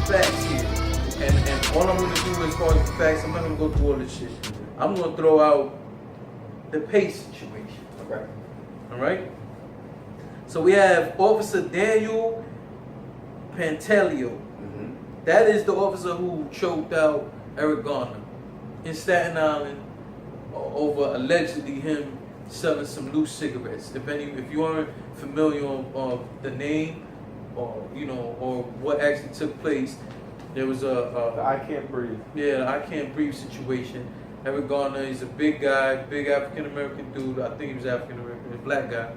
Facts here. And all I'm gonna do as far as the facts, I'm not gonna go through all this shit. I'm gonna throw out the pay situation. Okay. Alright? So we have Officer Daniel Pantaleo. That is the officer who choked out Eric Garner in Staten Island over allegedly him selling some loose cigarettes. Depending if you aren't familiar on the name or or what actually took place, there was the I can't breathe. Yeah, the I can't breathe situation. Eric Garner is a big guy, big African American dude. I think he was African American, a black guy.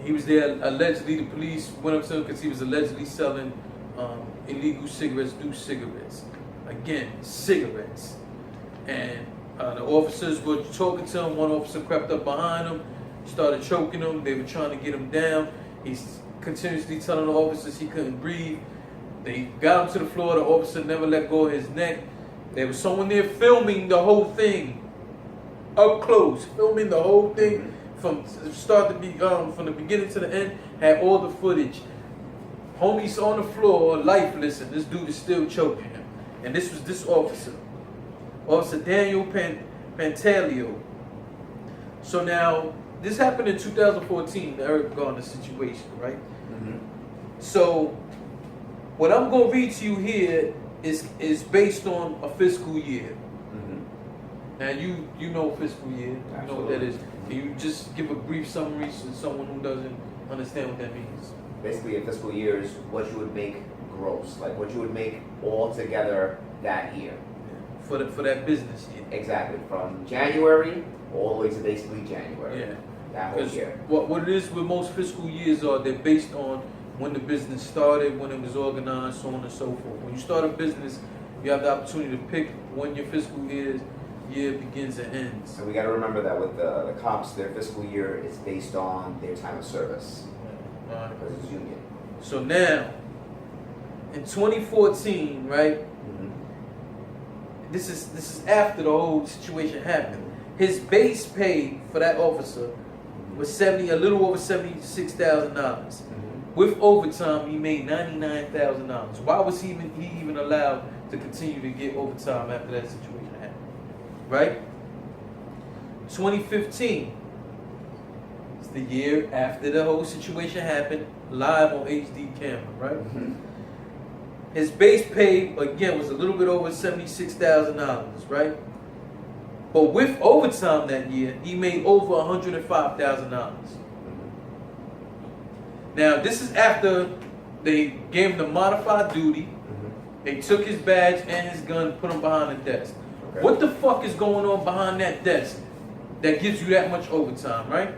He was there allegedly. The police went up to him because he was allegedly selling illegal cigarettes, loose cigarettes. Again, cigarettes. And the officers were talking to him. One officer crept up behind him, started choking him. They were trying to get him down. He's continuously telling the officers he couldn't breathe. They got him to the floor. The officer never let go of his neck. There was someone there filming the whole thing, up close, filming the whole thing from start to be from the beginning to the end. Had all the footage. Homies on the floor, lifeless, and this dude is still choking him. And this was this officer, Officer Daniel Pantaleo. So now this happened in 2014, the Eric Garner situation, right? So what I'm gonna read to you here is based on a fiscal year. And you know fiscal year, you know what that is. Can you just give a brief summary to someone who doesn't understand what that means? Basically, a fiscal year is what you would make gross, like what you would make all together that year. For that business year. Exactly, from January all the way to basically January. Yeah. That whole year. What it is with most fiscal years are they're based on when the business started, when it was organized, so on and so forth. When you start a business, you have the opportunity to pick when your fiscal year begins and ends. So we got to remember that with the cops, their fiscal year is based on their time of service. Because it's union. So now, in 2014, right? This is after the whole situation happened. His base pay for that officer was a little over $76,000. With overtime, he made $99,000. Why was he even allowed to continue to get overtime after that situation happened? Right? 2015. It's the year after the whole situation happened, live on HD camera, right? His base pay, again, was a little bit over $76,000, right? But with overtime that year, he made over $105,000. Now, this is after they gave him the modified duty. They took his badge and his gun, put him behind the desk. Okay. What the fuck is going on behind that desk that gives you that much overtime, right?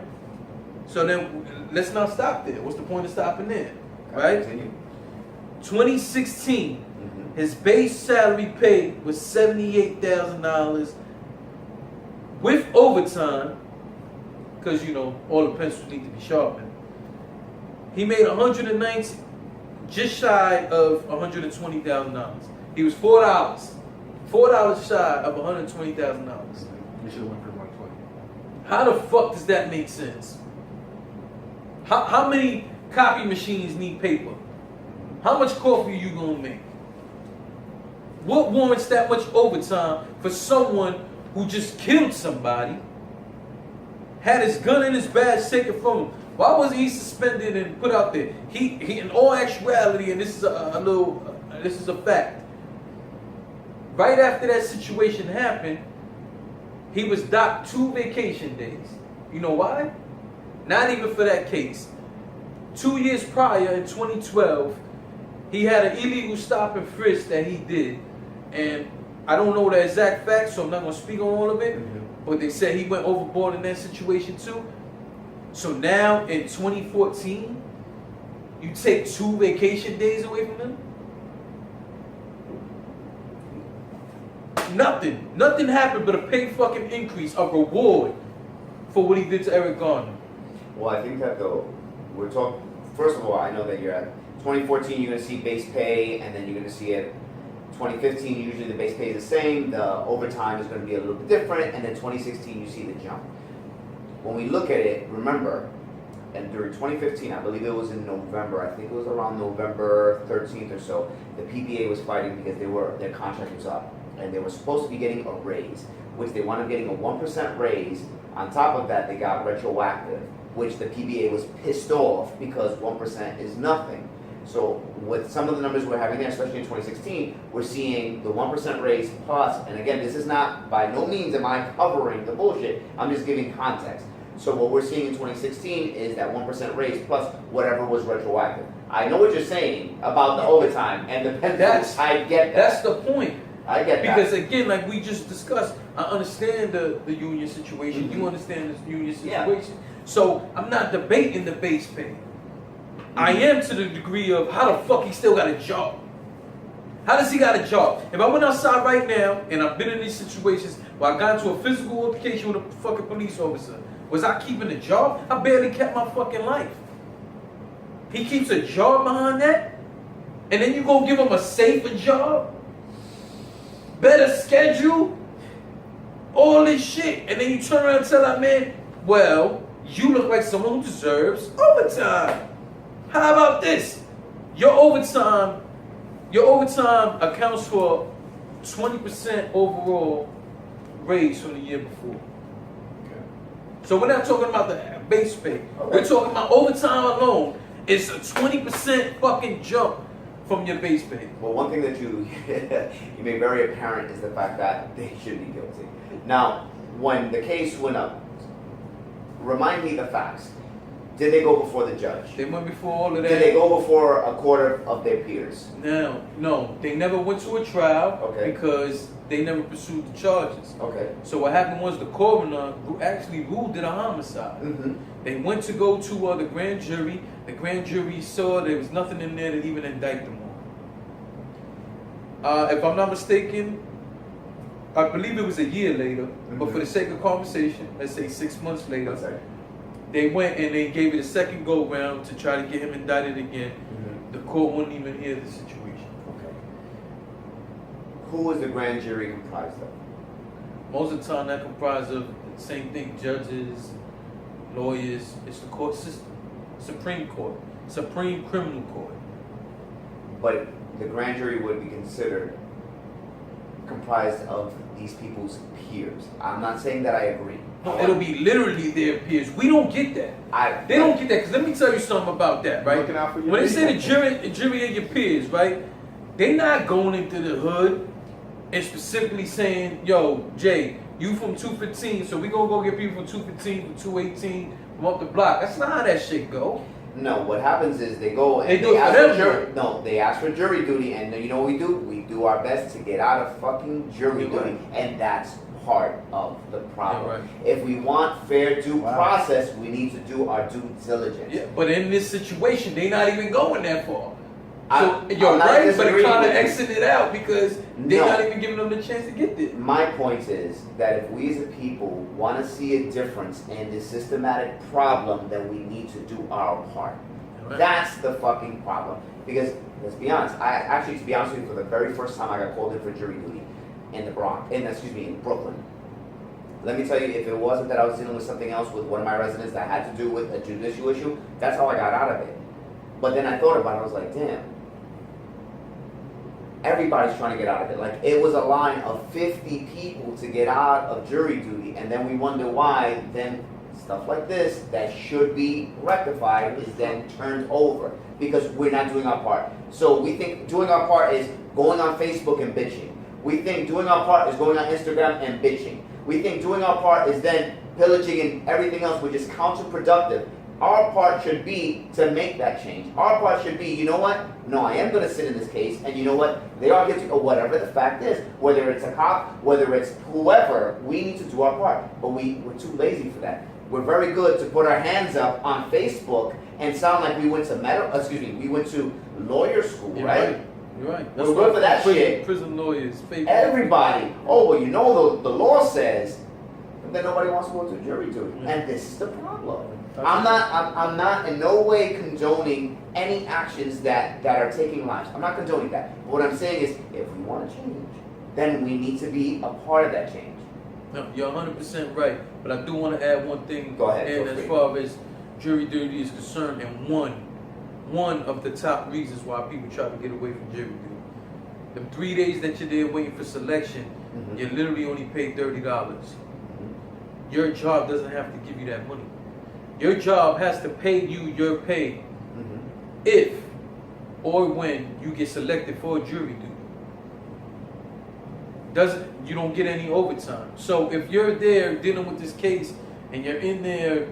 So then, let's not stop there. What's the point of stopping there, right? 2016, his base salary pay was $78,000 with overtime, because all the pencils need to be sharpened. He made just shy of $120,000. He was $4 shy of $120,000. You should have went for 120. How the fuck does that make sense? How many copy machines need paper? How much coffee are you gonna make? What warrants that much overtime for someone who just killed somebody, had his gun and his badge taken from him? Why wasn't he suspended and put out there? He in all actuality, and this is this is a fact. Right after that situation happened, he was docked 2 vacation days. You know why? Not even for that case. 2 years prior, in 2012, he had an illegal stop and frisk that he did. And I don't know the exact facts, so I'm not going to speak on all of it. But they said he went overboard in that situation too. So now, in 2014, you take 2 vacation days away from him? Nothing happened but a pay fucking increase, a reward for what he did to Eric Garner. Well, I think that we're talking, first of all, I know that you're at 2014, you're going to see base pay, and then you're going to see it 2015, usually the base pay is the same, the overtime is going to be a little bit different, and then 2016, you see the jump. When we look at it, remember, and during 2015, I believe it was in November, I think it was around November 13th or so, the PBA was fighting because their contract was up, and they were supposed to be getting a raise, which they wound up getting a 1% raise. On top of that, they got retroactive, which the PBA was pissed off because 1% is nothing. So with some of the numbers we're having there, especially in 2016, we're seeing the 1% raise plus, and again, this is not, by no means am I covering the bullshit, I'm just giving context. So what we're seeing in 2016 is that 1% raise plus whatever was retroactive. I know what you're saying about the overtime and the penalties. I get that. That's the point. I get that. Because again, like we just discussed, I understand the union situation. You understand the union situation. So I'm not debating the base pay. I am to the degree of how the fuck he still got a job. How does he got a job? If I went outside right now and I've been in these situations where I got into a physical altercation with a fucking police officer, was I keeping a job? I barely kept my fucking life. He keeps a job behind that? And then you go give him a safer job? Better schedule? All this shit. And then you turn around and tell that man, well, you look like someone who deserves overtime. How about this? Your overtime accounts for 20% overall raise from the year before. So we're not talking about the base pay. Okay. We're talking about overtime alone. It's a 20% fucking jump from your base pay. Well, one thing that you made very apparent is the fact that they should be guilty. Now, when the case went up, remind me the facts. Did they go before the judge? They went before all of that. Did they go before a court of their peers? No. They never went to a trial because they never pursued the charges. Okay. So what happened was the coroner actually ruled it a homicide. They went to go to the grand jury. The grand jury saw there was nothing in there to even indict them on. If I'm not mistaken, I believe it was a year later, but for the sake of conversation, let's say 6 months later, they went and they gave it a second go round to try to get him indicted again. The court wouldn't even hear the situation. Okay. Who was the grand jury comprised of? Most of the time that comprised of the same thing, judges, lawyers. It's the court system. Supreme Court. Supreme Criminal Court. But the grand jury would be considered comprised of these people's peers. I'm not saying that I agree. No, it'll be literally their peers. We don't get that. They don't get that. Because let me tell you something about that, right? When they say the jury of your peers, right? They're not going into the hood and specifically saying, yo, Jay, you from 215, so we gonna go get people from 215, from 218, from up the block. That's not how that shit go. No, what happens is they go and they ask for jury duty, and you know what we do? We do our best to get out of fucking jury duty, and that's part of the problem. If we want fair due process, we need to do our due diligence. Yeah, but in this situation, they're not even going that far. So you're right, but it kind of exited out because they're not even giving them the chance to get there. My point is that if we as a people want to see a difference in this systematic problem, then we need to do our part. That's the fucking problem. Because let's be honest, to be honest with you, for the very first time I got called in for jury duty in the Bronx, in Brooklyn. Let me tell you, if it wasn't that I was dealing with something else with one of my residents that had to do with a judicial issue, that's how I got out of it. But then I thought about it, I was like, damn. Everybody's trying to get out of it. Like, it was a line of 50 people to get out of jury duty, and then we wonder why then stuff like this that should be rectified is then turned over because we're not doing our part. So we think doing our part is going on Facebook and bitching. We think doing our part is going on Instagram and bitching. We think doing our part is then pillaging and everything else, which is counterproductive. Our part should be to make that change. Our part should be, you know what? No, I am going to sit in this case, and you know what? They are guilty, or whatever the fact is. Whether it's a cop, whether it's whoever, we need to do our part. But we're too lazy for that. We're very good to put our hands up on Facebook and sound like we went to lawyer school, right? You're right. We're good for that shit. Prison lawyers. Everybody. Oh, well, you know the law says, but then nobody wants to go to jury duty. And this is the problem. I'm not in no way condoning any actions that are taking lives. I'm not condoning that. But what I'm saying is, if we want to change, then we need to be a part of that change. No, you're 100% right. But I do want to add one thing. Go ahead. And as far as jury duty is concerned, and one of the top reasons why people try to get away from jury duty. The 3 days that you're there waiting for selection, you're literally only paid $30. Your job doesn't have to give you that money. Your job has to pay you your pay if or when you get selected for jury duty. You don't get any overtime. So if you're there dealing with this case and you're in there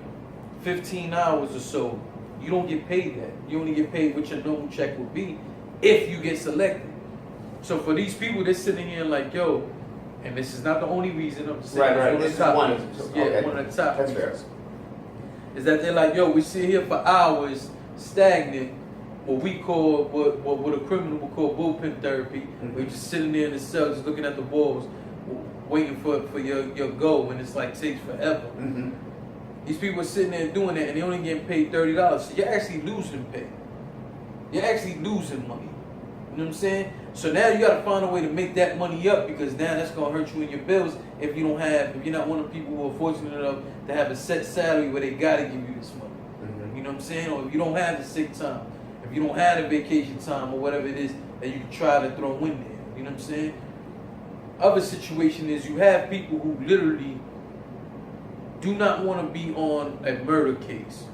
15 hours or so, you don't get paid that. You only get paid what your normal check would be if you get selected. So for these people, they're sitting here like, yo, and this is not the only reason. I'm just saying Right. This is one. Okay. One of the top That's reasons. fair. Is that they're like, yo, we sit here for hours, stagnant, what we call, what a criminal would call bullpen therapy. We're just sitting there in the cell, just looking at the walls, waiting for your go, and it's like takes forever. These people are sitting there doing that, and they only getting paid $30. So you're actually losing pay. You're actually losing money. You know what I'm saying? So now you got to find a way to make that money up, because now that's gonna hurt you in your bills if you're not one of the people who are fortunate enough to have a set salary where they gotta give you this money. You know what I'm saying? Or if you don't have the sick time, if you don't have the vacation time, or whatever it is that you can try to throw in there. You know what I'm saying? Other situation is you have people who literally do not want to be on a murder case,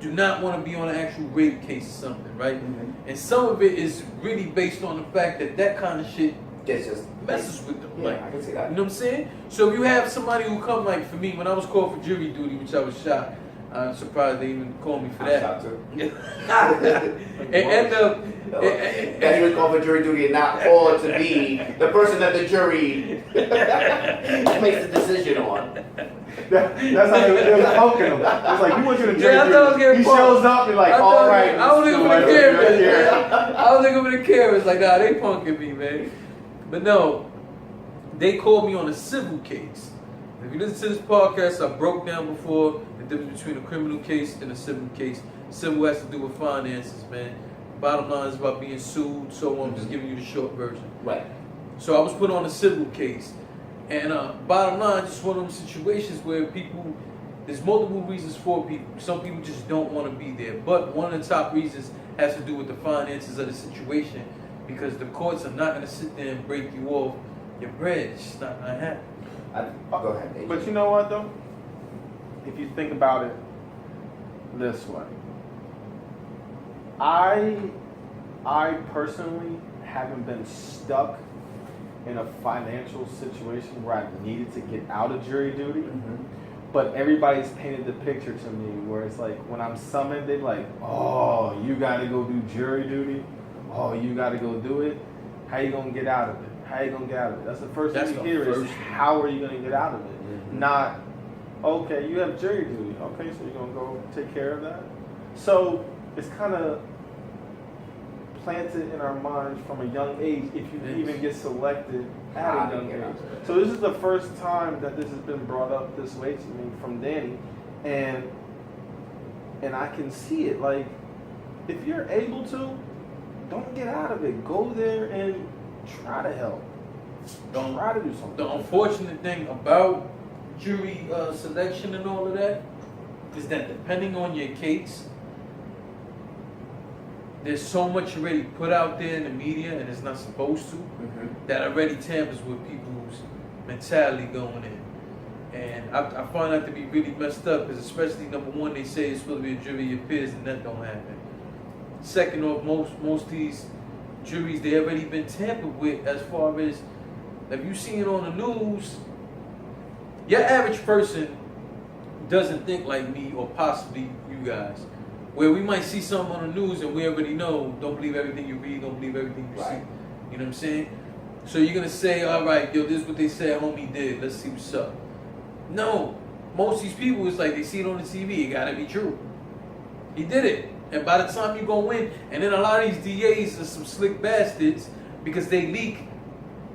do not want to be on an actual rape case or something, right? And some of it is really based on the fact that kind of shit Just messes with them. Yeah, Like, I can see that. you know what I'm saying? So if you have somebody who come, like for me, when I was called for jury duty, which I was shocked, I'm surprised they even called me for I'm that. shocked too. And end up, That he was called for jury duty and not called to be the person that the jury makes the decision on. That's how they was poking him. It's like, you want you to Yeah, I thought I was jury. getting He punked. shows up and like, all right. I was looking for the Mr. cameras. Here. I was looking for the cameras. Like, nah, they punking me, man. But no, they called me on a civil case. If you listen to this podcast, I broke down before the difference between a criminal case and a civil case. Civil has to do with finances, man. Bottom line is about being sued, so I'm just giving you the short version. Right. So I was put on a civil case. And bottom line, just one of those situations where there's multiple reasons for people. Some people just don't want to be there. But one of the top reasons has to do with the finances of the situation, because the courts are not going to sit there and break you off your bread. It's just not going to happen. Go ahead. AJ. But you know what though? If you think about it this way, I personally haven't been stuck in a financial situation where I needed to get out of jury duty. But everybody's painted the picture to me where it's like, when I'm summoned, they're like, oh, you gotta go do jury duty. Oh, you gotta go do it. How you gonna get out of it? How you gonna get out of it? That's the first thing you hear is, how are you gonna get out of it? Not, okay, you have jury duty. Okay, so you're gonna go take care of that? So it's kind of planted in our minds from a young age, if you even get selected at a young age. So this is the first time that this has been brought up this way to me from Danny, and I can see it. Like, if you're able to, don't get out of it. Go there and try to help. Try to do something. The unfortunate thing about jury selection and all of that is that depending on your case, there's so much already put out there in the media, and it's not supposed to, that already tampers with people's mentality going in. And I find that to be really messed up, because especially, number one, they say it's supposed to be a jury of your peers, and that don't happen. Second off, most of these juries, they already been tampered with, as far as, if you see it on the news, your average person doesn't think like me, or possibly you guys. Where we might see something on the news and we already know, don't believe everything you read, don't believe everything you see. You know what I'm saying? So you're going to say, all right, yo, this is what they said homie did. Let's see what's up. No. Most of these people, it's like they see it on the TV. It got to be true. He did it. And by the time you go in, and then a lot of these DAs are some slick bastards, because they leak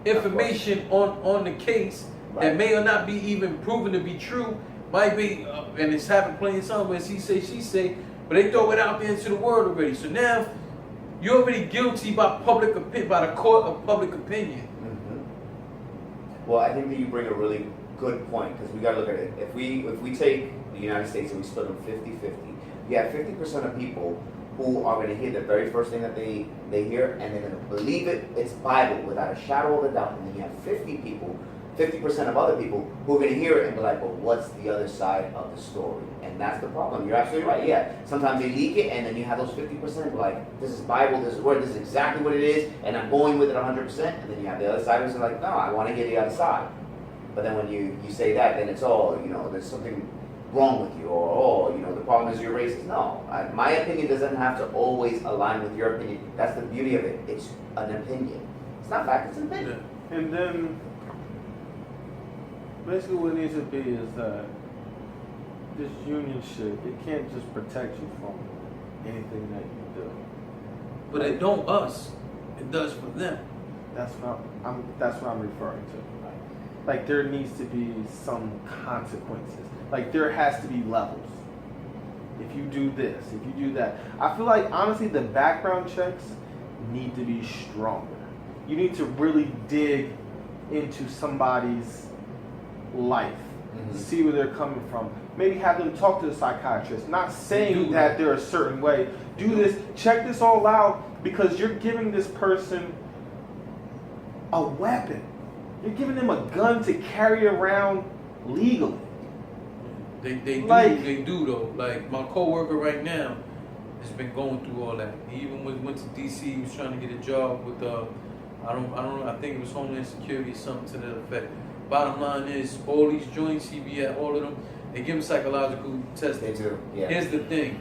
information on the case that may or not be even proven to be true. might be, and it's happened plenty of times where he say, she say, but they throw it out there into the world already. So now you're already guilty by by the court of public opinion. Well, I think that you bring a really good point, because we got to look at it. If we take the United States and we split them 50-50, you have 50% of people who are going to hear the very first thing that they hear, and they're going to believe it. It's Bible without a shadow of a doubt. And then you have 50% of other people who are going to hear it and be like, well, what's the other side of the story? And that's the problem. You're absolutely right. Yeah, sometimes they leak it, and then you have those 50% be like, this is Bible, this is word, this is exactly what it is, and I'm going with it 100%. And then you have the other side who's like, no, I want to hear the other side. But then when you say that, then it's all, there's something wrong with you, or the problem is you're racist. No, my opinion doesn't have to always align with your opinion. That's the beauty of it. It's an opinion. It's not fact, it's an opinion. And then basically what it needs to be is that this union shit, it can't just protect you from anything that you do. But it don't us. It does for them. That's what I'm referring to. Like there needs to be some consequences. Like there has to be levels. If you do this, if you do that. I feel like honestly the background checks need to be stronger. You need to really dig into somebody's life. See where they're coming from. Maybe have them talk to the psychiatrist. Not saying that they're a certain way. Do this, check this all out, because you're giving this person a weapon. You're giving them a gun to carry around legally. They do though. Like my coworker right now has been going through all that. He even went to DC. He was trying to get a job with I don't know. I think it was Homeland Security or something to that effect. Bottom line is, all these joints he be at, all of them, they give him psychological testing. They do. Yeah. Here's the thing,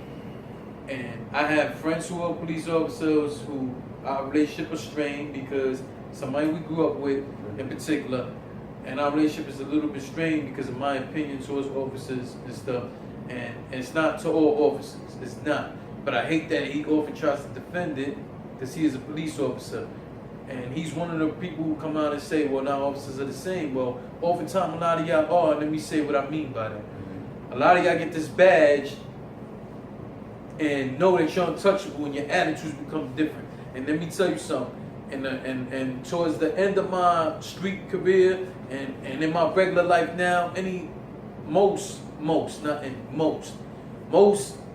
and I have friends who are police officers who our relationship is strained because somebody we grew up with in particular, and our relationship is a little bit strained because of my opinion towards officers and stuff. And it's not to all officers, it's not. But I hate that he often tries to defend it because he is a police officer. And he's one of the people who come out and say, well, now officers are the same. Well, oftentimes a lot of y'all are, and let me say what I mean by that. A lot of y'all get this badge and know that you're untouchable and your attitudes become different. And let me tell you something. And towards the end of my street career and in my regular life now, most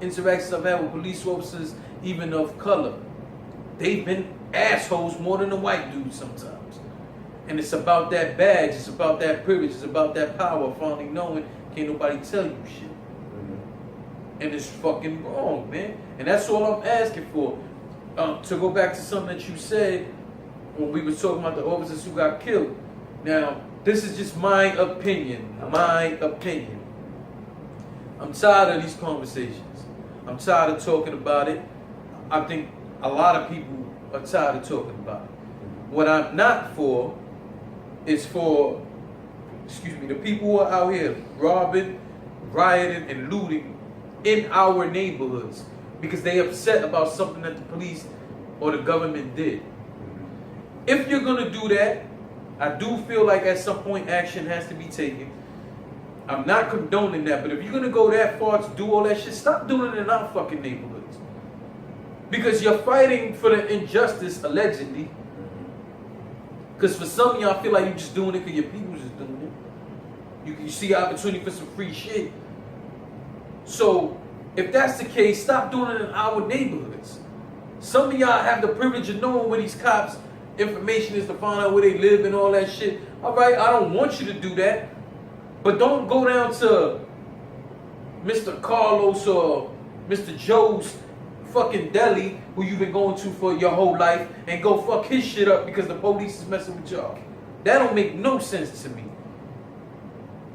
interactions I've had with police officers, even of color, they've been assholes more than the white dudes sometimes. And it's about that badge, it's about that privilege, it's about that power, finally knowing can't nobody tell you shit. And it's fucking wrong, man. And that's all I'm asking for. To go back to something that you said when we were talking about the officers who got killed. Now, this is just my opinion. My opinion. I'm tired of these conversations. I'm tired of talking about it. I think a lot of people are tired of talking about it. What I'm not for is for, the people who are out here robbing, rioting, and looting in our neighborhoods because they upset about something that the police or the government did. If you're gonna do that, I do feel like at some point action has to be taken. I'm not condoning that, but if you're gonna go that far to do all that shit, stop doing it in our fucking neighborhoods. Because you're fighting for the injustice, allegedly. Because for some of y'all feel like you're just doing it because your people's just doing it. You see opportunity for some free shit. So, if that's the case, stop doing it in our neighborhoods. Some of y'all have the privilege of knowing where these cops' information is to find out where they live and all that shit. All right, I don't want you to do that. But don't go down to Mr. Carlos or Mr. Joe's fucking deli who you've been going to for your whole life and go fuck his shit up because the police is messing with y'all. That don't make no sense to me.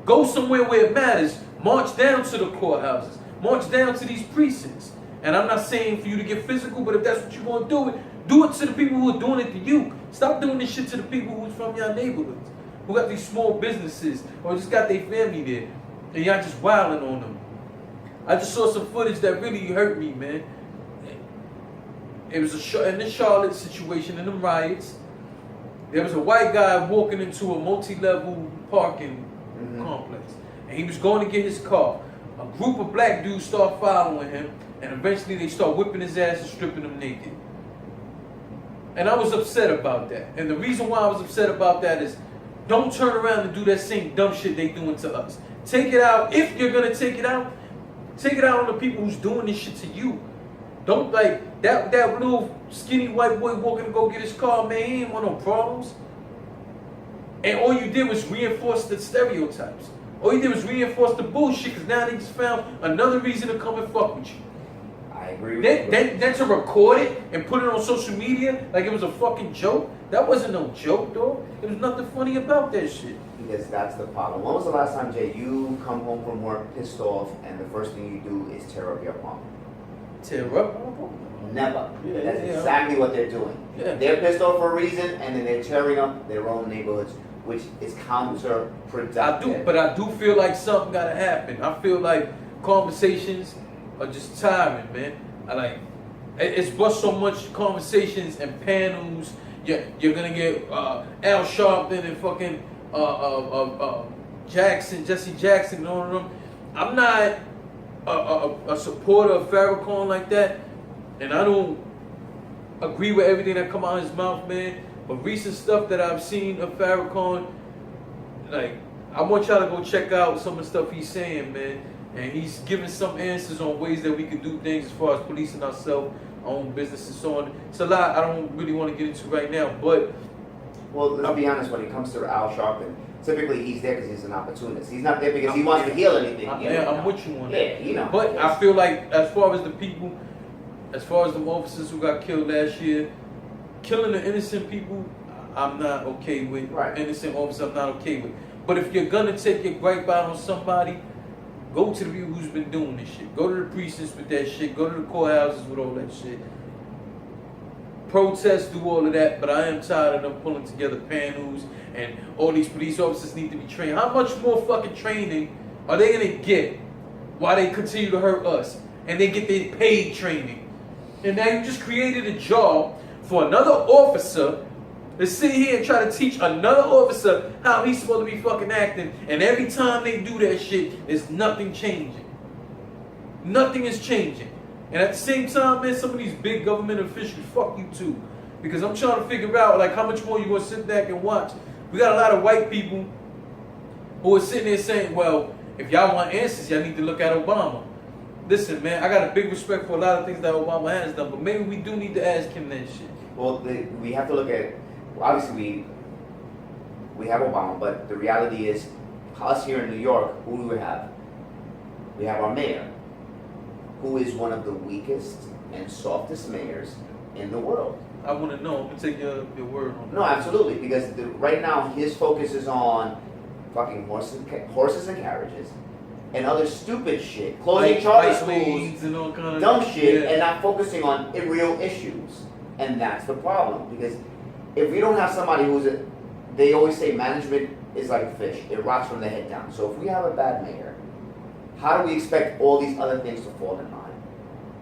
Go somewhere where it matters. March down to the courthouses. March down to these precincts. And I'm not saying for you to get physical, but if that's what you want to do it to the people who are doing it to you. Stop doing this shit to the people who's from your neighborhoods, who got these small businesses or just got their family there, and y'all just wilding on them. I just saw some footage that really hurt me, man. It was in the Charlotte situation, in the riots. There was a white guy walking into a multi-level parking complex, and and he was going to get his car. A group of black dudes start following him, and eventually they start whipping his ass and stripping him naked. And I was upset about that. And the reason why I was upset about that is, don't turn around and do that same dumb shit they doing to us. Take it out. If you're gonna take it out on the people who's doing this shit to you. Don't like that little skinny white boy walking to go get his car, man. He ain't want no problems. And all you did was reinforce the stereotypes. All you did was reinforce the bullshit, because now they just found another reason to come and fuck with you. I agree with you. Then to record it and put it on social media like it was a fucking joke. That wasn't no joke, though. There was nothing funny about that shit. Because that's the problem. When was the last time, Jay, you come home from work pissed off and the first thing you do is tear up your apartment? Tear up? Never. Yeah, That's exactly what they're doing. Yeah. They're pissed off for a reason, and then they're tearing up their own neighborhoods, which is counterproductive. I do feel like something gotta happen. I feel like conversations are just tiring, man. It's but so much conversations and panels. You're gonna get Al Sharpton and fucking Jesse Jackson, and all of them. I'm not a supporter of Farrakhan like that, and I don't agree with everything that come out of his mouth, man. But recent stuff that I've seen of Farrakhan, like, I want y'all to go check out some of the stuff he's saying, man. And he's giving some answers on ways that we can do things as far as policing ourselves, our own business, and so on. It's a lot I don't really want to get into right now, but... Well, let's be honest, when it comes to Al Sharpton, typically he's there because he's an opportunist. He's not there because he wants to heal anything. I'm with you on that. Yeah, you know. But I feel like as far as the people, as far as the officers who got killed last year, killing the innocent people, I'm not okay with. Right. Innocent officers, I'm not okay with. But if you're gonna take your gripe out on somebody, go to the people who's been doing this shit. Go to the precincts with that shit. Go to the courthouses with all that shit. Protest, do all of that. But I am tired of them pulling together panels and all these police officers need to be trained. How much more fucking training are they gonna get while they continue to hurt us? And they get their paid training. And now you just created a job for another officer to sit here and try to teach another officer how he's supposed to be fucking acting. And every time they do that shit, there's nothing changing. Nothing is changing. And at the same time, man, some of these big government officials, fuck you too. Because I'm trying to figure out, like, how much more you gonna sit back and watch. We got a lot of white people who are sitting there saying, well, if y'all want answers, y'all need to look at Obama. Listen, man, I got a big respect for a lot of things that Obama has done, but maybe we do need to ask him that shit. Well, we have to look at, obviously we have Obama, but the reality is, us here in New York, who do we have? We have our mayor, who is one of the weakest and softest mayors in the world. I want to know. I'm going to take your word on that. No, absolutely, because right now his focus is on fucking horses and carriages and other stupid shit, closing charter schools, and all kind of dumb shit, yeah. and not focusing on real issues. And that's the problem, because if we don't have somebody they always say management is like a fish, it rots from the head down. So if we have a bad mayor, how do we expect all these other things to fall in line?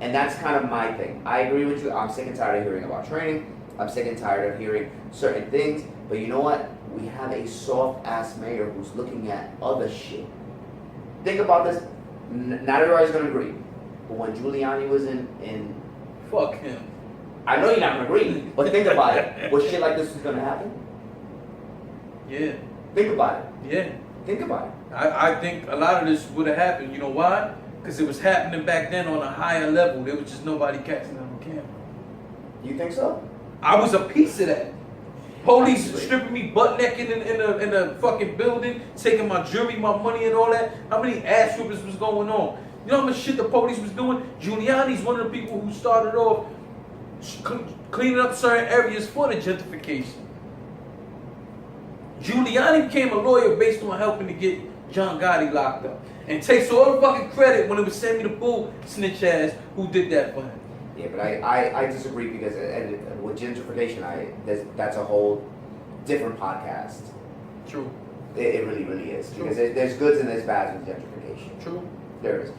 And that's kind of my thing. I agree with you. I'm sick and tired of hearing about training. I'm sick and tired of hearing certain things. But you know what? We have a soft-ass mayor who's looking at other shit. Think about this. Not everybody's going to agree. But when Giuliani was in... Fuck him. I know you're not going to agree, but think about it. Was shit like this was going to happen? Yeah. Think about it. Yeah. Think about it. I think a lot of this would have happened. You know why? Because it was happening back then on a higher level. There was just nobody catching it on camera. You think so? I was a piece of that. Police stripping me butt naked in a fucking building, taking my jewelry, my money, and all that. How many ass whoopers was going on? You know how much shit the police was doing? Giuliani's one of the people who started off cleaning up certain areas for the gentrification. Giuliani became a lawyer based on helping to get John Gotti locked up. And takes all the fucking credit when it was Sammy the Bull snitch ass who did that for him. Yeah, but I disagree because with gentrification, that's a whole different podcast. True. It really, really is. True. Because there's goods and there's bads with gentrification. True. There is.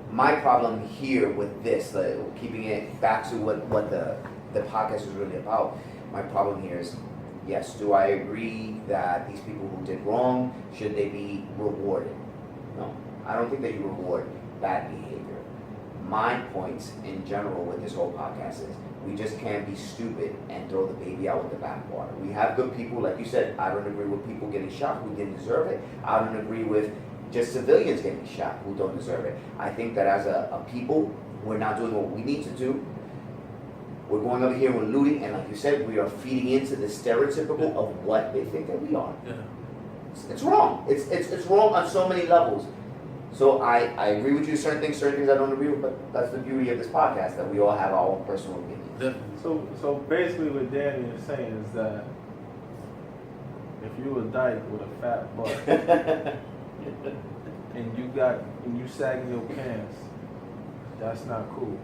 My problem here with this, keeping it back to what the podcast is really about, my problem here is, yes, do I agree that these people who did wrong, should they be rewarded? No, I don't think that you reward bad behavior. My points in general with this whole podcast is we just can't be stupid and throw the baby out with the bathwater. We have good people, like you said. I don't agree with people getting shot who didn't deserve it. I don't agree with just civilians getting shot who don't deserve it. I think that as a people, we're not doing what we need to do. We're going over here, we're looting, and like you said, we are feeding into the stereotypical of what they think that we are. Yeah. It's wrong. It's wrong on so many levels. So I agree with you, certain things I don't agree with, but that's the beauty of this podcast, that we all have our own personal opinions. Definitely. So basically what Danny is saying is that if you a dyke with a fat butt and you sagging your pants, that's not cool.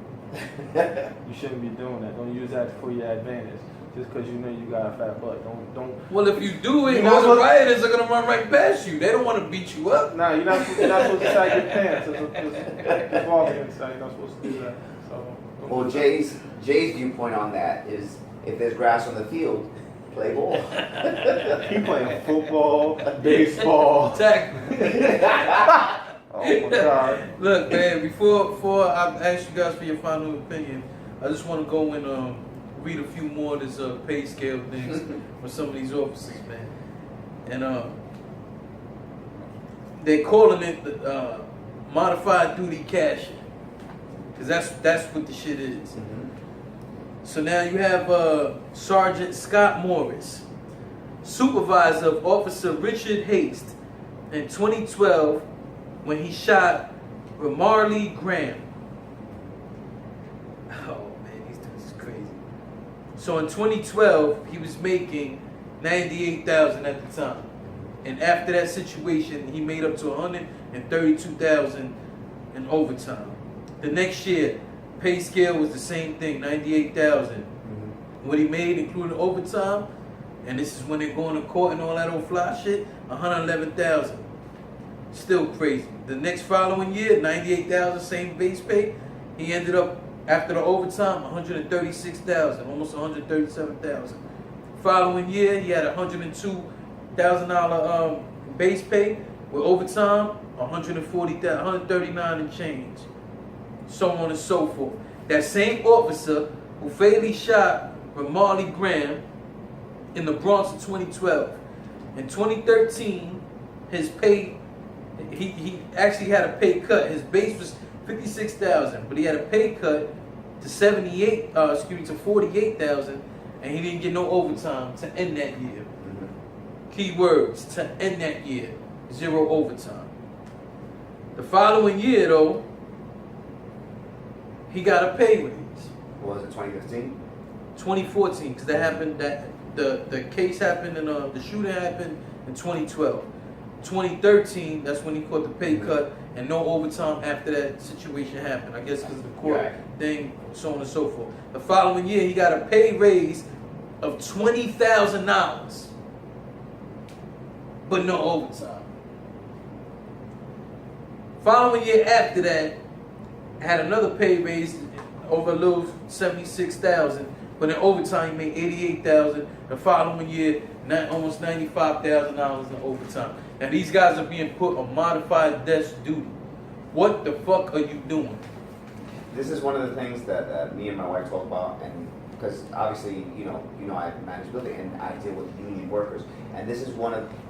You shouldn't be doing that. Don't use that for your advantage. Just because you know you got a fat butt. Don't. Well, if you do it, You all know the rioters are gonna run right past you. They don't want to beat you up. Nah, you're not supposed to sag your pants. It's walking inside. You're not supposed to do that. So. Well, Jay's viewpoint on that is, if there's grass on the field, play ball. He playing football, baseball. Tackle. Oh my God. Look, man. Before I ask you guys for your final opinion, I just want to go and read a few more of this pay scale things for some of these officers, man. And they're calling it the modified duty cashing, because that's what the shit is. Mm-hmm. So now you have Sergeant Scott Morris, supervisor of Officer Richard Haste, in 2012 when he shot Ramarley Graham. Oh man, these dudes is crazy. So in 2012, he was making $98,000 at the time, and after that situation, he made up to $132,000 in overtime. The next year, pay scale was the same thing, $98,000. Mm-hmm. What he made, including overtime, and this is when they're going to court and all that old fly shit, $111,000. Still crazy. The next following year, $98,000, same base pay. He ended up, after the overtime, $136,000, almost $137,000. Following year, he had $102,000 base pay with overtime, $139,000 and change. So on and so forth. That same officer who fatally shot Ramarley Graham in the Bronx in 2012. In 2013, his pay, he actually had a pay cut. His base was $56,000, but he had a pay cut to $48,000, and he didn't get no overtime to end that year. Mm-hmm. Key words, to end that year, 0 overtime. The following year, though, he got a pay raise. What was it, 2015? 2014, because that happened. That the case happened and the shooting happened in 2012. 2013, that's when he caught the pay cut and no overtime after that situation happened. I guess because of the court thing, so on and so forth. The following year, he got a pay raise of $20,000, but no overtime. Following year after that, had another pay raise over a little $76,000, but in overtime he made $88,000. The following year, almost $95,000 in overtime. Now these guys are being put on modified desk duty. What the fuck are you doing? This is one of the things that me and my wife talk about, and because obviously, you know, I manage building and I deal with union workers, and this is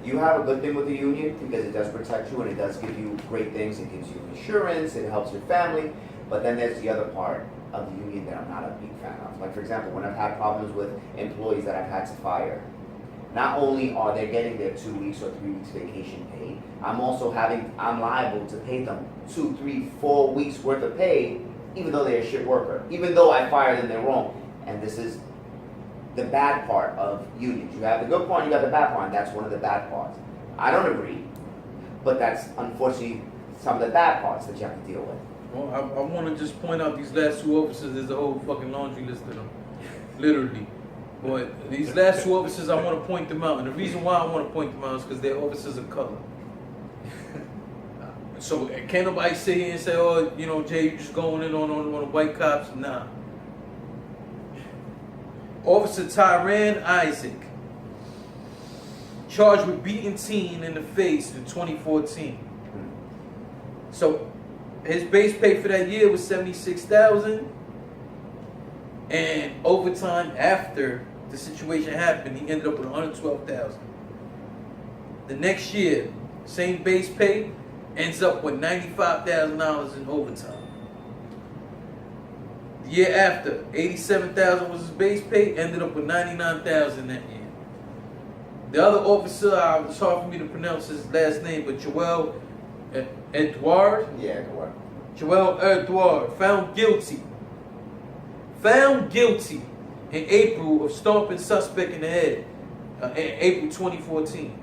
you have a good thing with the union because it does protect you and it does give you great things. It gives you insurance, it helps your family, but then there's the other part of the union that I'm not a big fan of. Like for example, when I've had problems with employees that I've had to fire, not only are they getting their 2 weeks or 3 weeks vacation paid, I'm liable to pay them 2, 3, 4 weeks worth of pay, even though they're a shit worker, even though I fired them, they're wrong. And this is the bad part of unions. You have the good part, you got the bad part, and that's one of the bad parts. I don't agree, but that's unfortunately some of the bad parts that you have to deal with. Well, I want to just point out these last two officers. There's a whole fucking laundry list of them, literally. But these last two officers, I want to point them out, and the reason why I want to point them out is because they're officers of color. So can't nobody sit here and say, "Oh, you know, Jay, you just going in on the white cops." Nah. Officer Tyran Isaac, charged with beating teen in the face in 2014. So his base pay for that year was $76,000, and overtime after the situation happened, he ended up with $112,000. The next year, same base pay, ends up with $95,000 in overtime. The year after, $87,000 was his base pay, ended up with $99,000 that year. The other officer, it's hard for me to pronounce his last name, but Joel Edouard. Yeah, Edouard. Joel Edouard, found guilty in April of stomping suspect in the head in April 2014.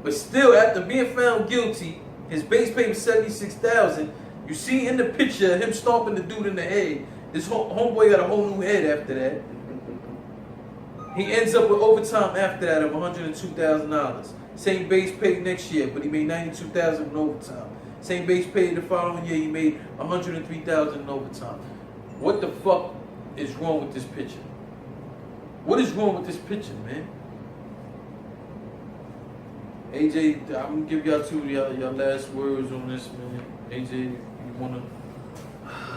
But still, after being found guilty, his base pay was $76,000. You see in the picture him stomping the dude in the head. This homeboy got a whole new head after that. He ends up with overtime after that of $102,000. Same base pay next year, but he made $92,000 in overtime. Same base pay the following year, he made $103,000 in overtime. What the fuck is wrong with this picture? What is wrong with this picture, man? AJ, I'm gonna give y'all two of your last words on this, man. AJ, you wanna?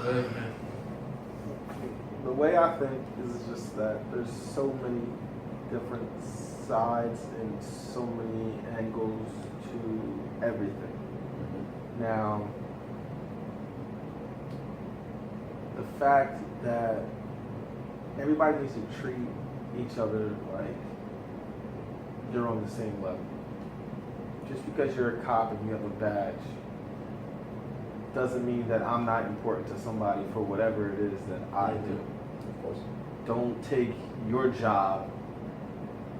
Go ahead, man. The way I think is just that there's so many different sides and so many angles to everything. Now, the fact that everybody needs to treat each other like they're on the same level. Just because you're a cop and you have a badge doesn't mean that I'm not important to somebody for whatever it is that I do. Of course. Don't take your job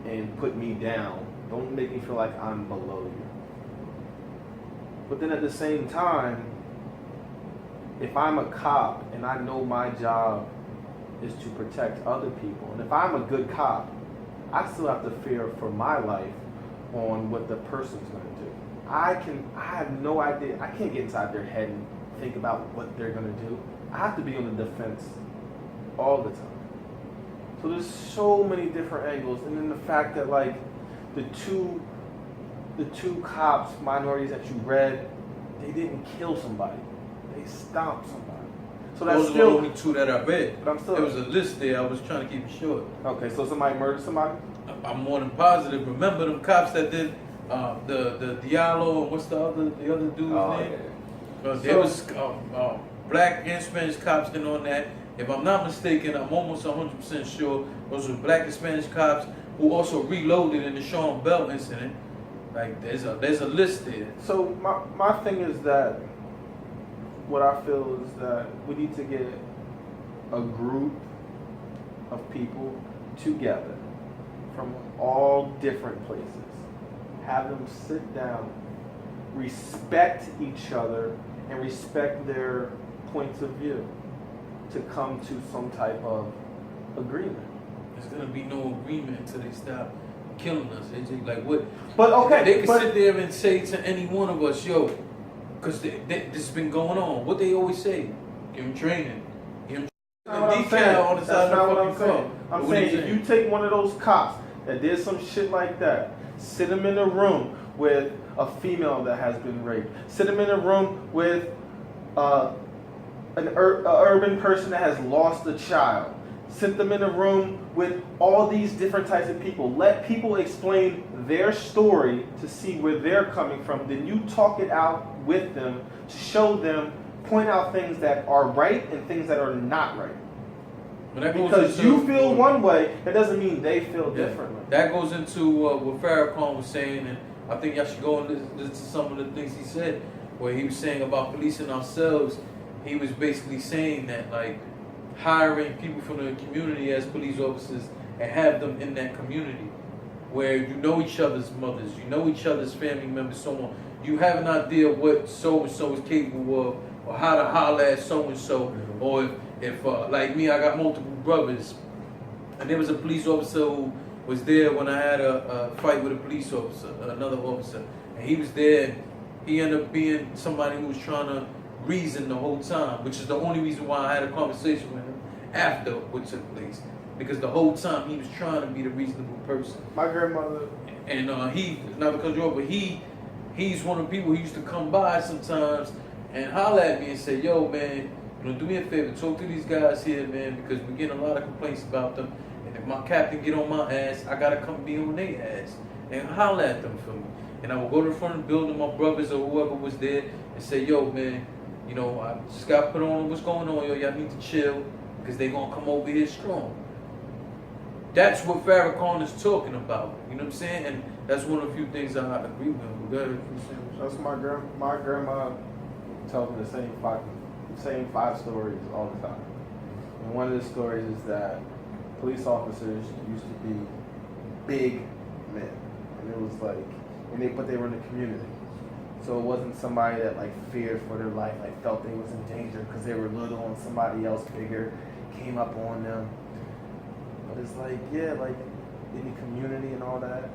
and put me down. Don't make me feel like I'm below you. But then at the same time, if I'm a cop and I know my job is to protect other people, and if I'm a good cop, I still have to fear for my life on what the person's going to do. I have no idea. I can't get inside their head and think about what they're going to do. I have to be on the defense all the time. So there's so many different angles, and then the fact that like the two cops, minorities that you read, they didn't kill somebody. They stomped somebody. So that's those are the only two that I read. But I'm still. There was a list there. I was trying to keep it short. Okay, so somebody murdered somebody? I'm more than positive. Remember them cops that did the Diallo and what's the other dude's name? Yeah. There was black and Spanish cops in on that. If I'm not mistaken, I'm almost 100% sure those were black and Spanish cops who also reloaded in the Sean Bell incident. Like there's a list there. So my thing is that what I feel is that we need to get a group of people together from all different places. Have them sit down, respect each other, and respect their points of view to come to some type of agreement. There's gonna be no agreement until they stop killing us. They just like what? But okay, they can sit there and say to any one of us, yo, because this has been going on. What they always say, give them training. Give them decal on the side of the fucking car. I'm saying if you take one of those cops that did some shit like that, sit them in a room with a female that has been raped, sit them in a room with an urban person that has lost a child, sit them in a room with all these different types of people. Let people explain their story to see where they're coming from. Then you talk it out with them to show them, point out things that are right and things that are not right. Because you feel one way, that doesn't mean they feel differently. That goes into what Farrakhan was saying, and I think y'all should go and listen to some of the things he said, where he was saying about policing ourselves. He was basically saying that, like, hiring people from the community as police officers and have them in that community where you know each other's mothers, you know each other's family members, so on. You have an idea of what so-and-so is capable of, or how to holler at so-and-so, or if like me, I got multiple brothers, and there was a police officer who was there when I had a fight with a police officer, another officer, and he was there, and he ended up being somebody who was trying to reason the whole time, which is the only reason why I had a conversation with him after what took place, because the whole time he was trying to be the reasonable person. My grandmother, and he, not because you're, but he he's one of the people who used to come by sometimes and holler at me and say, yo, man, do me a favor, talk to these guys here, man, because we're getting a lot of complaints about them. And if my captain get on my ass, I gotta come be on their ass and holler at them for me. And I would go to the front of the building, my brothers or whoever was there, and say, yo, man, I just got put on what's going on, yo, y'all need to chill, because they gonna come over here strong. That's what Farrakhan is talking about, you know what I'm saying? And that's one of the few things I agree with. That's my grandma tells me the same five stories all the time. And one of the stories is that police officers used to be big men, and it was like, but they were in the community. So it wasn't somebody that like feared for their life, like felt they was in danger because they were little and somebody else bigger came up on them. But it's like, yeah, like in the community and all that,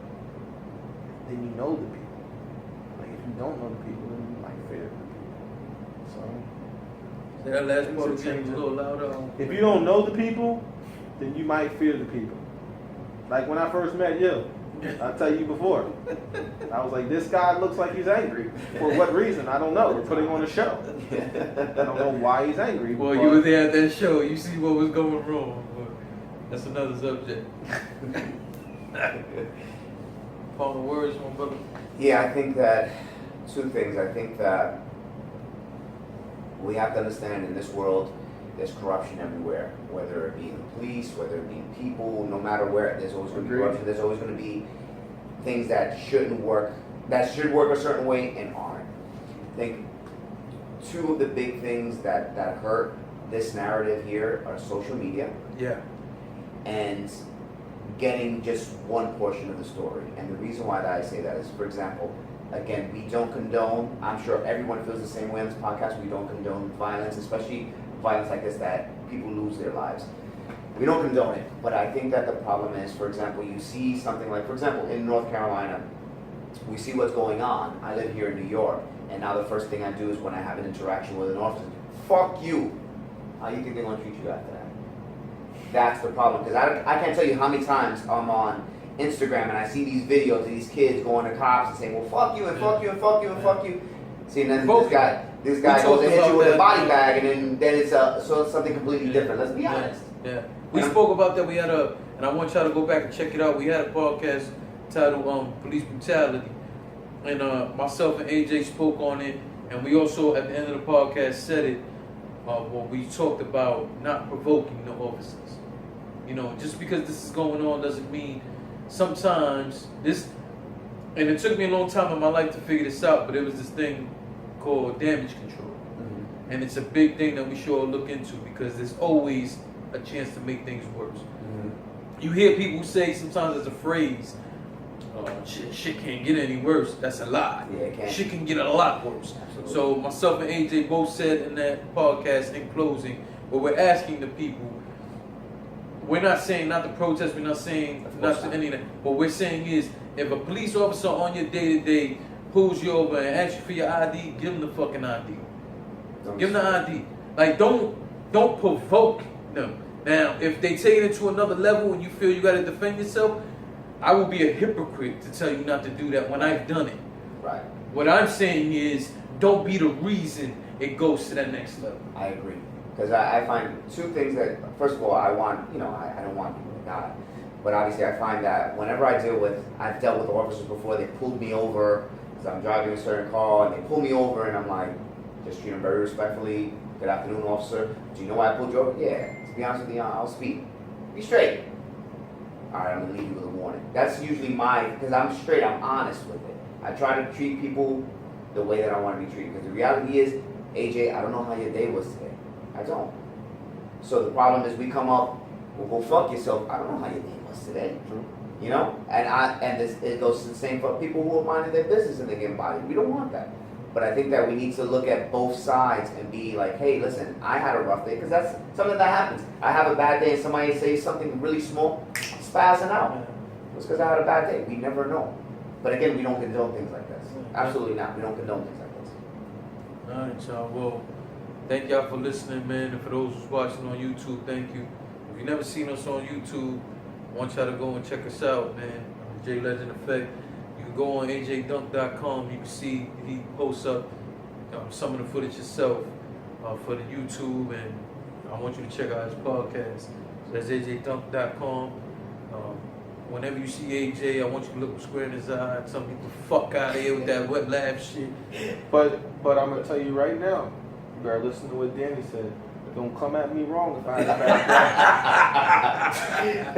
then you know the people. Like if you don't know the people, then you might fear the people. So that last part again, a little louder. If you don't know the people, then you might fear the people. Like when I first met you, I'll tell you before. I was like, this guy looks like he's angry. For what reason? I don't know. We're putting on a show. I don't know why he's angry. Well, you were there at that show. You see what was going wrong. But that's another subject. Final words, my brother. Yeah, I think that two things. I think that we have to understand in this world, there's corruption everywhere, whether it be in the police, whether it be in people, no matter where, there's always going to be corruption. There's always going to be things that shouldn't work, that should work a certain way and aren't. I think two of the big things that hurt this narrative here are social media. Yeah. And getting just one portion of the story. And the reason why that I say that is, for example, again, we don't condone, I'm sure everyone feels the same way on this podcast, we don't condone violence, especially violence like this that people lose their lives. We don't condone it, but I think that the problem is, for example, you see something like, for example, in North Carolina, we see what's going on. I live here in New York, and now the first thing I do is when I have an interaction with an officer, fuck you. How you think they're going to treat you after that? That's the problem, because I can't tell you how many times I'm on Instagram and I see these videos of these kids going to cops and saying, well, fuck you, and fuck you, and fuck you, and fuck you. See, and then this guy goes and hits you with a body bag, and then it's something completely different. Let's be honest. Yeah. We spoke about that. We had and I want y'all to go back and check it out. We had a podcast titled Police Brutality. And myself and AJ spoke on it. And we also, at the end of the podcast, said it. When we talked about not provoking the officers. Just because this is going on doesn't mean sometimes this, and it took me a long time in my life to figure this out, but it was this thing called damage control. Mm-hmm. And it's a big thing that we should all look into because there's always a chance to make things worse. Mm-hmm. You hear people say sometimes there's a phrase, shit can't get any worse. That's a lie. Yeah, it can. Shit can get a lot worse. Absolutely. So myself and AJ both said in that podcast in closing, where we're asking the people, we're not saying not to protest, we're not saying not to any of that. What we're saying is, if a police officer on your day-to-day pulls you over and asks you for your ID, give them the fucking ID. Give them the ID. Like, don't provoke them. Now, if they take it to another level and you feel you got to defend yourself, I will be a hypocrite to tell you not to do that when I've done it. Right. What I'm saying is, don't be the reason it goes to that next level. I agree. Because I find two things that, first of all, I don't want people to die. But obviously I find that whenever I've dealt with officers before, they pulled me over because I'm driving a certain car and they pull me over and I'm like, just treat them very respectfully. Good afternoon, officer. Do you know why I pulled you over? Yeah. To be honest with you, I'll speak. Be straight. All right, I'm going to leave you with a warning. That's usually because I'm straight, I'm honest with it. I try to treat people the way that I want to be treated. Because the reality is, AJ, I don't know how your day was today. I don't. So the problem is we come up, well, go fuck yourself. I don't know how your day was today. True. And it goes to the same for people who are minding their business and they get bodied. We don't want that. But I think that we need to look at both sides and be like, hey, listen, I had a rough day, because that's something that happens. I have a bad day and somebody says something really small, I'm spazzing out. It's because I had a bad day. We never know. But again, we don't condone things like this. Absolutely not. We don't condone things like this. All right, y'all. Well, thank y'all for listening, man. And for those who's watching on YouTube, thank you. If you've never seen us on YouTube, I want y'all to go and check us out, man. JLEGEND EFFECT. You can go on ajdunk.com. You can see he posts up some of the footage himself for the YouTube, and I want you to check out his podcast. So that's ajdunk.com. Whenever you see AJ, I want you to look him square in his eye. Tell him, get the fuck out of here with that wet laugh shit. But I'm gonna tell you right now, you better listen to what Danny said. Don't come at me wrong if I had a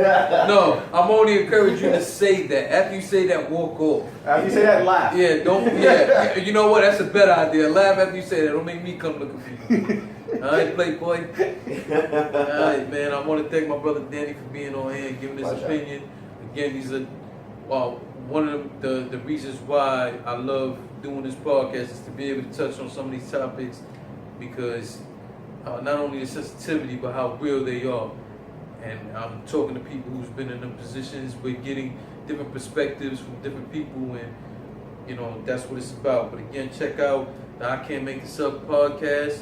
bad No, I'm only encouraging you to say that. After you say that, walk off. After you say that, laugh. Yeah, don't. Yeah, you know what? That's a better idea. Laugh after you say that. Don't make me come looking for you. All right, Playboy. All right, man. I want to thank my brother Danny for being on here and giving his opinion. Again, he's one of the reasons why I love doing this podcast is to be able to touch on some of these topics, because not only the sensitivity, but how real they are. And I'm talking to people who's been in them positions. We're getting different perspectives from different people, and you know, that's what it's about. But again, check out the I Can't Make This Up podcast,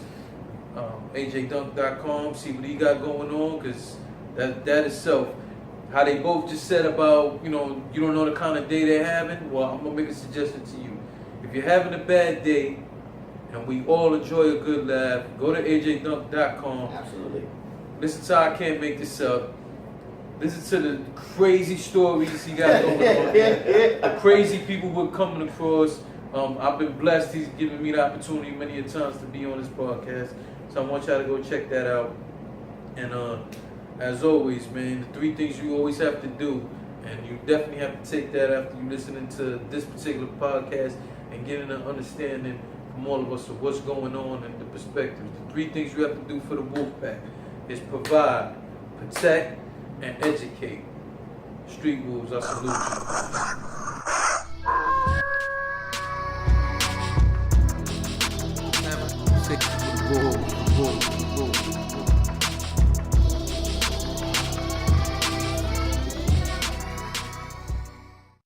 ajdunk.com, see what he got going on, because that itself, how they both just said about, you know, you don't know the kind of day they're having. Well, I'm going to make a suggestion to you. If you're having a bad day, and we all enjoy a good laugh, go to ajdunk.com. Absolutely. Listen to I Can't Make This Up. Listen to the crazy stories he got going on. The crazy people we're coming across. I've been blessed. He's given me the opportunity many a times to be on this podcast. So I want y'all to go check that out. And as always, man, the 3 things you always have to do, and you definitely have to take that after you listening to this particular podcast and getting an understanding from all of us of what's going on and the perspectives. The 3 things you have to do for the Wolfpack is provide, protect, and educate. Street Wolves, I salute you.